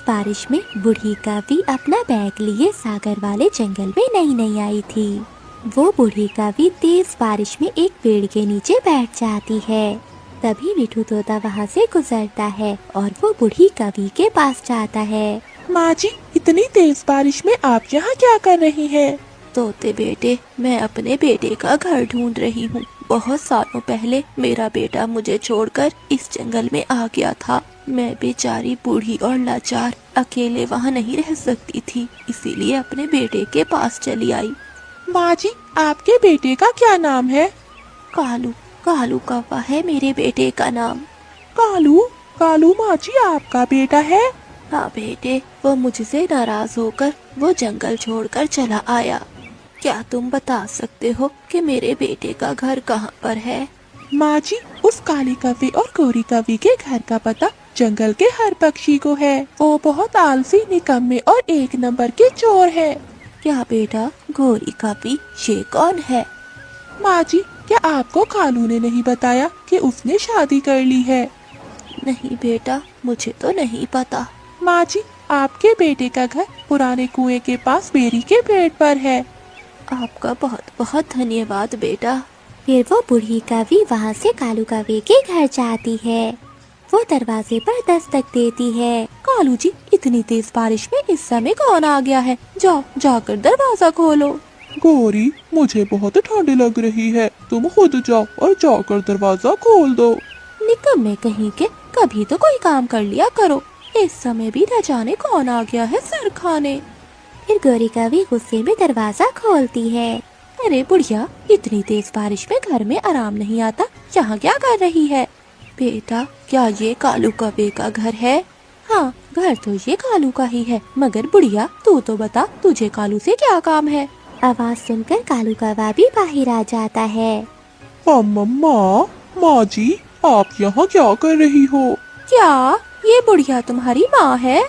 बारिश में बूढ़ी कावी अपना बैग लिए सागर वाले जंगल में नई नई आई थी। वो बूढ़ी कावी तेज बारिश में एक पेड़ के नीचे बैठ जाती है। तभी मिठू तोता वहाँ से गुजरता है और वो बूढ़ी कावी के पास जाता है। माँ जी, इतनी तेज बारिश में आप यहाँ क्या कर रही हैं? तोते बेटे, मैं अपने बेटे का घर ढूंढ रही हूँ। बहुत सालों पहले मेरा बेटा मुझे छोड़कर इस जंगल में आ गया था। मैं बेचारी बूढ़ी और लाचार अकेले वहाँ नहीं रह सकती थी, इसीलिए अपने बेटे के पास चली आई। माँ जी, आपके बेटे का क्या नाम है? कालू, कालू कौवा है मेरे बेटे का नाम। कालू? कालू माँ जी आपका बेटा है? हाँ बेटे, वो मुझसे नाराज होकर वो जंगल छोड़कर चला आया। क्या तुम बता सकते हो कि मेरे बेटे का घर कहाँ पर है? माँ जी, उस काली कौवे और गोरी कौवे के घर का पता जंगल के हर पक्षी को है। वो बहुत आलसी, निकम्मे और एक नंबर के चोर है। क्या बेटा, गोरी कौवी ये कौन है? माँ जी, क्या आपको कालू ने नहीं बताया कि उसने शादी कर ली है? नहीं बेटा, मुझे तो नहीं पता। माँ जी, आपके बेटे का घर पुराने कुएं के पास बेरी के पेड़ पर है। आपका बहुत बहुत धन्यवाद बेटा। फिर वो बूढ़ी कावी वहाँ से कालू कावे के घर जाती है। वो दरवाजे पर दस्तक देती है। कालू जी, इतनी तेज बारिश में इस समय कौन आ गया है? जाओ, जाकर दरवाजा खोलो। गोरी, मुझे बहुत ठंड लग रही है, तुम खुद जाओ और जाकर दरवाजा खोल दो। निकम्मे कहीं के, कभी तो कोई काम कर लिया करो। इस समय भी न जाने कौन आ गया है सर खाने। फिर गोरी कावी गुस्से में दरवाजा खोलती है। अरे बुढ़िया, इतनी तेज बारिश में घर में आराम नहीं आता, यहाँ क्या कर रही है? बेटा, क्या ये कालू कौवे का घर है? हाँ, घर तो ये कालू का ही है, मगर बुढ़िया तू तो बता, तुझे कालू से क्या काम है? आवाज सुनकर कालू कौवा भी बाहर आ जाता है। माँ जी, आप यहाँ क्या कर रही हो? क्या ये बुढ़िया तुम्हारी माँ है?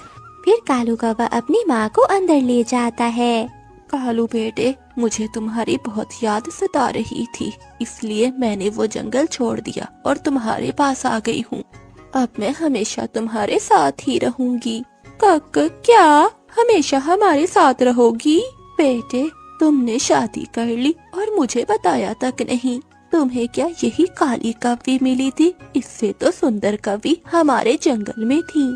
फिर कालू कौवा अपनी माँ को अंदर ले जाता है। कालू बेटे, मुझे तुम्हारी बहुत याद सता रही थी, इसलिए मैंने वो जंगल छोड़ दिया और तुम्हारे पास आ गई हूँ। अब मैं हमेशा तुम्हारे साथ ही रहूंगी। क्या हमेशा हमारे साथ रहोगी? बेटे, तुमने शादी कर ली और मुझे बताया तक नहीं। तुम्हें क्या यही काली कौवी मिली थी? इससे तो सुंदर कौवी हमारे जंगल में थी।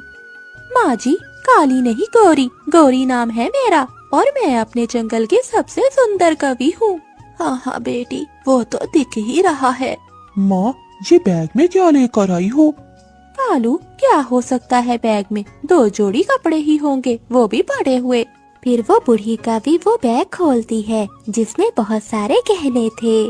माँ जी, काली नहीं गोरी, गोरी नाम है मेरा और मैं अपने जंगल की सबसे सुंदर कवि हूँ। हाँ हाँ बेटी, वो तो दिख ही रहा है। माँ, ये बैग में क्या लेकर आई हो? कालू, क्या हो सकता है बैग में? 2 जोड़ी कपड़े ही होंगे, वो भी पड़े हुए। फिर वो बूढ़ी कावी वो बैग खोलती है जिसमें बहुत सारे गहने थे।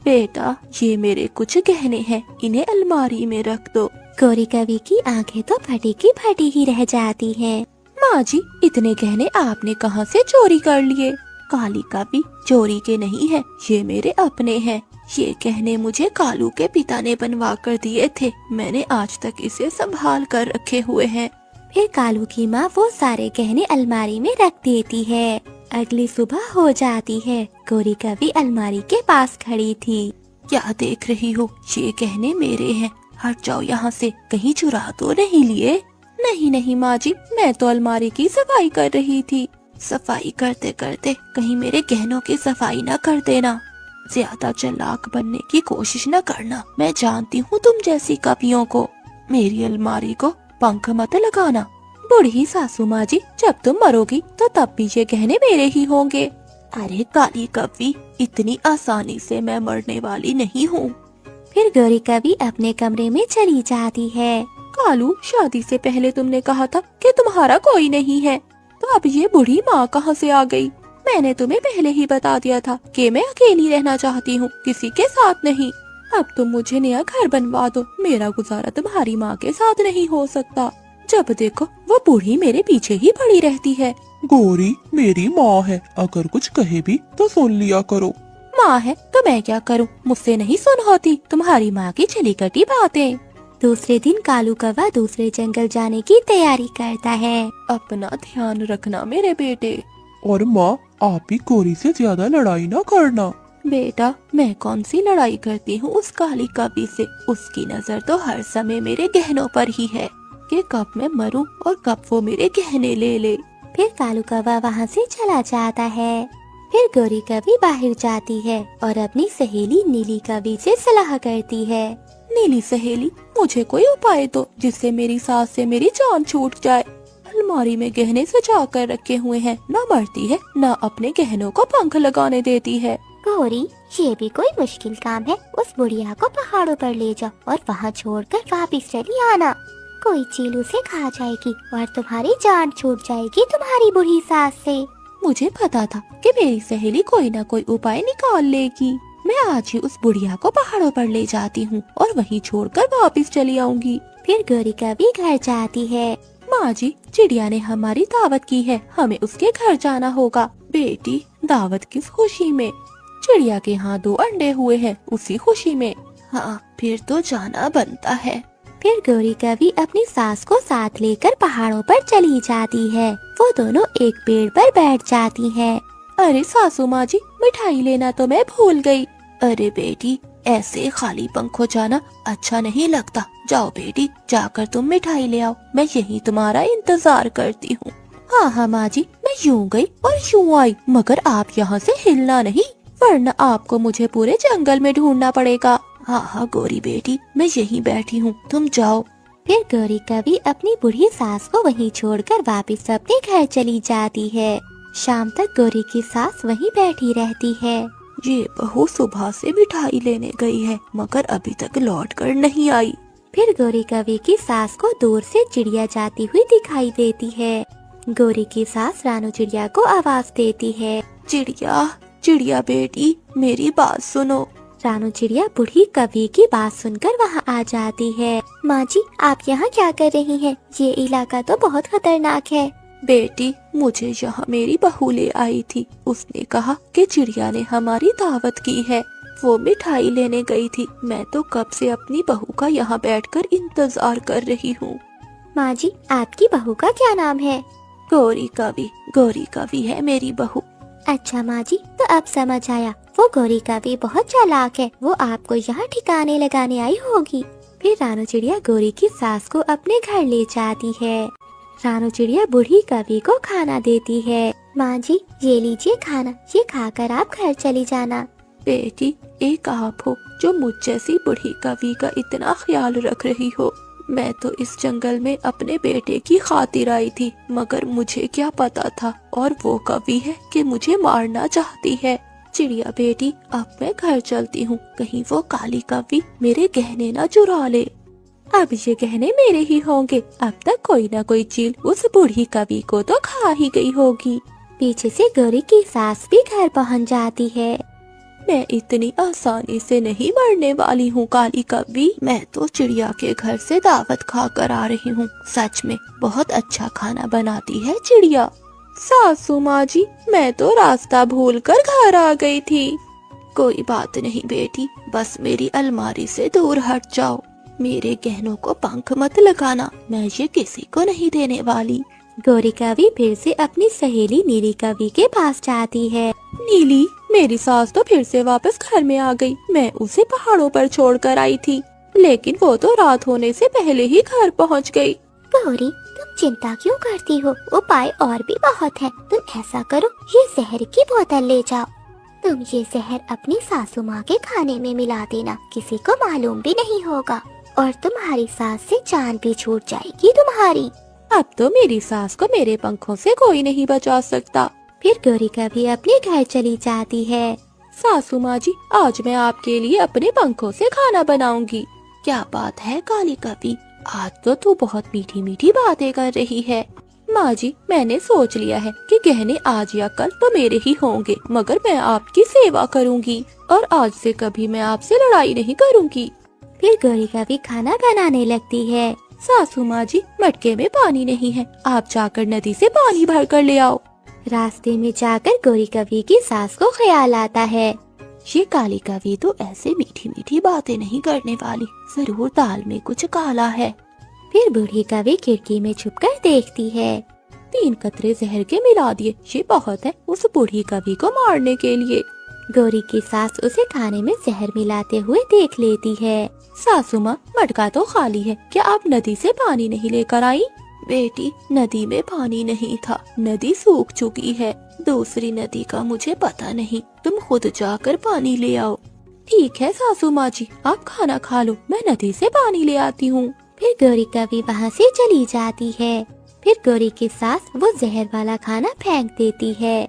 बेटा, ये मेरे कुछ गहने हैं, इन्हें अलमारी में रख दो। गोरी कवि की आंखें तो फटी की फटी ही रह जाती हैं। माँ जी, इतने गहने आपने कहाँ से चोरी कर लिए? काली कवि चोरी के नहीं है, ये मेरे अपने हैं। ये गहने मुझे कालू के पिता ने बनवा कर दिए थे, मैंने आज तक इसे संभाल कर रखे हुए हैं। फिर कालू की माँ वो सारे गहने अलमारी में रख देती है। अगली सुबह हो जाती है। गोरी कवि अलमारी के पास खड़ी थी। क्या देख रही हो? ये गहने मेरे हैं, हट जाओ यहाँ से, कहीं चुरा तो नहीं लिए? नहीं नहीं माँ जी, मैं तो अलमारी की सफाई कर रही थी। सफाई करते करते कहीं मेरे गहनों की सफाई न कर देना। ज्यादा चालाक बनने की कोशिश न करना, मैं जानती हूँ तुम जैसी कवियों को। मेरी अलमारी को पंख मत लगाना। बूढ़ी सासू माँ जी, जब तुम मरोगी तो तब भी ये गहने मेरे ही होंगे। अरे काली कवि, इतनी आसानी से मैं मरने वाली नहीं हूँ। फिर गोरी कवि अपने कमरे में चली जाती है। कालू, शादी से पहले तुमने कहा था कि तुम्हारा कोई नहीं है, तो अब ये बूढ़ी माँ कहाँ से आ गई? मैंने तुम्हें पहले ही बता दिया था कि मैं अकेली रहना चाहती हूँ, किसी के साथ नहीं। अब तुम मुझे नया घर बनवा दो, मेरा गुजारा तुम्हारी माँ के साथ नहीं हो सकता। जब देखो वो बूढ़ी मेरे पीछे ही पड़ी रहती है। गोरी मेरी माँ है, अगर कुछ कहे भी तो सुन लिया करो। माँ है तो मैं क्या करूँ, मुझसे नहीं सुन होती तुम्हारी माँ की चली कटी बातें। दूसरे दिन कालू कौवा दूसरे जंगल जाने की तैयारी करता है। अपना ध्यान रखना मेरे बेटे। और माँ, आप भी गोरी से ज्यादा लड़ाई ना करना। बेटा, मैं कौन सी लड़ाई करती हूँ उस काली कवि से? उसकी नजर तो हर समय मेरे गहनों पर ही है। कि कब मैं मरूं और कब वो मेरे गहने ले ले। फिर कालू कौवा वहाँ से चला जाता है। फिर गौरी कौवी बाहर जाती है और अपनी सहेली नीली कौवी से सलाह करती है। नीली सहेली, मुझे कोई उपाय दो जिससे मेरी सास से मेरी जान छूट जाए। अलमारी में गहने सजा कर रखे हुए हैं, न मरती है न अपने गहनों को पंख लगाने देती है। गौरी, ये भी कोई मुश्किल काम है। उस बुढ़िया को पहाड़ों पर ले जाओ और वहाँ छोड़कर वापस चली आना। कोई चील उसे खा जाएगी और तुम्हारी जान छूट जाएगी तुम्हारी बुढ़ी सास से। मुझे पता था कि मेरी सहेली कोई न कोई उपाय निकाल लेगी। मैं आज ही उस बुढ़िया को पहाड़ों पर ले जाती हूँ और वहीं छोड़कर वापस चली आऊंगी। फिर गौरी कौवी घर जाती है। माँ जी, चिड़िया ने हमारी दावत की है, हमें उसके घर जाना होगा। बेटी, दावत किस खुशी में? चिड़िया के यहाँ 2 अंडे हुए हैं, उसी खुशी में। हाँ, फिर तो जाना बनता है। फिर गौरी कौवी अपनी सास को साथ लेकर पहाड़ों पर चली जाती है। वो दोनों एक पेड़ पर बैठ जाती हैं। अरे सासू माँ जी, मिठाई लेना तो मैं भूल गई। अरे बेटी, ऐसे खाली पंखों जाना अच्छा नहीं लगता। जाओ बेटी, जाकर तुम मिठाई ले आओ, मैं यहीं तुम्हारा इंतजार करती हूँ। हाँ हाँ माँ जी, मैं यूँ गई और यूँ आई, मगर आप यहाँ से हिलना नहीं, वरना आपको मुझे पूरे जंगल में ढूंढना पड़ेगा। हाँ हाँ गौरी बेटी, मैं यहीं बैठी हूँ, तुम जाओ। फिर गौरी कौवी अपनी बूढ़ी सास को वहीं छोड़कर वापस अपने घर चली जाती है। शाम तक गौरी की सास वहीं बैठी रहती है। ये बहू सुबह से मिठाई लेने गई है, मगर अभी तक लौट कर नहीं आई। फिर गौरी कौवी की सास को दूर से चिड़िया जाती हुई दिखाई देती है। गौरी की सास रानू चिड़िया को आवाज देती है। चिड़िया, चिड़िया बेटी, मेरी बात सुनो। रानू चिड़िया बूढ़ी कौवी की बात सुनकर वहाँ आ जाती है। माँ जी, आप यहाँ क्या कर रही हैं? ये इलाका तो बहुत खतरनाक है। बेटी, मुझे यहाँ मेरी बहू ले आई थी। उसने कहा कि चिड़िया ने हमारी दावत की है, वो मिठाई लेने गई थी। मैं तो कब से अपनी बहू का यहाँ बैठकर इंतजार कर रही हूँ। माँ जी, आपकी बहू का क्या नाम है? गौरी कौवी, गौरी कौवी है मेरी बहू। अच्छा माँ जी, तो अब समझ आया। वो गौरी कौवी बहुत चालाक है, वो आपको यहाँ ठिकाने लगाने आई होगी। फिर रानू चिड़िया गौरी की सास को अपने घर ले जाती है। रानू चिड़िया बूढ़ी कौवी को खाना देती है। माँ जी, ये लीजिए खाना, ये खाकर आप घर चली जाना। बेटी, एक आप हो जो मुझ जैसी बूढ़ी कौवी का इतना ख्याल रख रही हो। मैं तो इस जंगल में अपने बेटे की खातिर आई थी, मगर मुझे क्या पता था और वो कौवी है कि मुझे मारना चाहती है। चिड़िया बेटी, अब मैं घर चलती हूँ, कहीं वो काली कौवी मेरे गहने न चुरा ले। अब ये गहने मेरे ही होंगे। अब तक कोई न कोई चील उस बूढ़ी कौवी को तो खा ही गई होगी। पीछे से गौरी की सास भी घर पहुँच जाती है। मैं इतनी आसानी से नहीं मरने वाली हूँ काली कौवी। मैं तो चिड़िया के घर से दावत खा कर आ रही हूँ। सच में बहुत अच्छा खाना बनाती है चिड़िया। सासू माँ जी, मैं तो रास्ता भूलकर घर आ गई थी। कोई बात नहीं बेटी, बस मेरी अलमारी से दूर हट जाओ। मेरे गहनों को पंख मत लगाना, मैं ये किसी को नहीं देने वाली। गौरी कौवी फिर से अपनी सहेली नीली कौवी के पास जाती है। नीली, मेरी सास तो फिर से वापस घर में आ गई। मैं उसे पहाड़ों पर छोड़कर आई थी, लेकिन वो तो रात होने से पहले ही घर पहुंच गई। गौरी, तुम चिंता क्यों करती हो? उपाय और भी बहुत है। तुम ऐसा करो, ये जहर की बोतल ले जाओ। तुम ये जहर अपनी सासू माँ के खाने में मिला देना, किसी को मालूम भी नहीं होगा और तुम्हारी सास से जान भी छूट जाएगी तुम्हारी। अब तो मेरी सास को मेरे पंखों से कोई नहीं बचा सकता। फिर गौरी कौवी अपने घर चली जाती है। सासू माँ जी, आज मैं आपके लिए अपने पंखों से खाना बनाऊंगी। क्या बात है काली कौवी, आज तो तू बहुत मीठी मीठी बातें कर रही है। माँ जी, मैंने सोच लिया है कि गहने आज या कल तो मेरे ही होंगे, मगर मैं आपकी सेवा करूंगी और आज से कभी मैं आपसे लड़ाई नहीं करूंगी। फिर गौरी कौवी खाना बनाने लगती है। सासू माँ जी, मटके में पानी नहीं है, आप जाकर नदी से पानी भर कर ले आओ। रास्ते में जाकर गौरी कौवी की सास को ख्याल आता है, ये काली कौवी तो ऐसे मीठी मीठी बातें नहीं करने वाली, जरूर दाल में कुछ काला है। फिर बूढ़ी कौवी खिड़की में छुपकर देखती है। 3 कतरे जहर के मिला दिए, ये बहुत है उस बूढ़ी कौवी को मारने के लिए। गौरी की सास उसे खाने में जहर मिलाते हुए देख लेती है। सासू माँ, मटका तो खाली है, क्या आप नदी से पानी नहीं लेकर आई? बेटी, नदी में पानी नहीं था, नदी सूख चुकी है। दूसरी नदी का मुझे पता नहीं, तुम खुद जाकर पानी ले आओ। ठीक है सासू माँ जी, आप खाना खा लो, मैं नदी से पानी ले आती हूँ। फिर गौरी कवि वहाँ से चली जाती है। फिर गौरी की सास वो जहर वाला खाना फेंक देती है।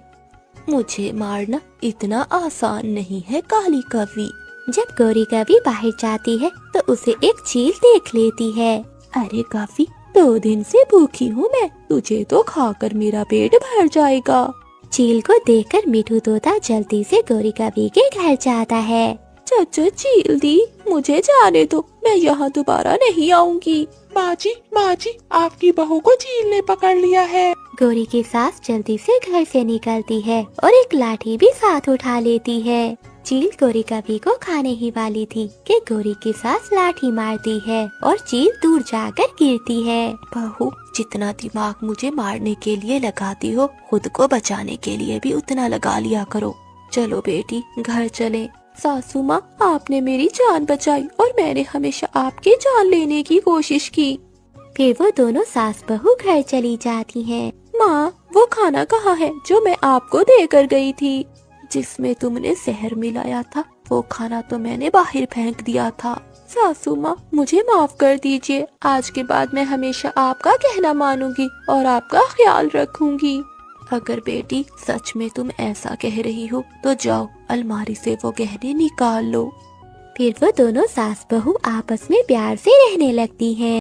मुझे मारना इतना आसान नहीं है काली कवि। जब गौरी कवि बाहर जाती है तो उसे एक चील देख लेती है। अरे कवि, 2 दिन से भूखी हूँ मैं, तुझे तो खाकर मेरा पेट भर जाएगा। चील को देखकर मिठू तोता जल्दी से गौरी कवि के घर जाता है। चाचा चील दी, मुझे जाने दो, मैं यहाँ दोबारा नहीं आऊंगी। माँ जी, आपकी बहू को चील ने पकड़ लिया है। गौरी की सास जल्दी से घर से निकलती है और एक लाठी भी साथ उठा लेती है। चील गौरी कवि को खाने ही वाली थी कि गौरी की सास लाठी मारती है और चील दूर जाकर गिरती है। बहू, जितना दिमाग मुझे मारने के लिए लगाती हो, खुद को बचाने के लिए भी उतना लगा लिया करो। चलो बेटी, घर चले। सासू माँ, आपने मेरी जान बचाई और मैंने हमेशा आपकी जान लेने की कोशिश की। फिर वो दोनों सास बहू घर चली जाती हैं। माँ, वो खाना कहाँ है जो मैं आपको देकर गई थी? जिसमें तुमने जहर मिलाया था, वो खाना तो मैंने बाहर फेंक दिया था। सासू माँ, मुझे माफ कर दीजिए, आज के बाद मैं हमेशा आपका कहना मानूंगी और आपका ख्याल रखूंगी। अगर बेटी सच में तुम ऐसा कह रही हो तो जाओ, अलमारी से वो गहने निकाल लो। फिर वो दोनों सास बहू आपस में प्यार से रहने लगती हैं।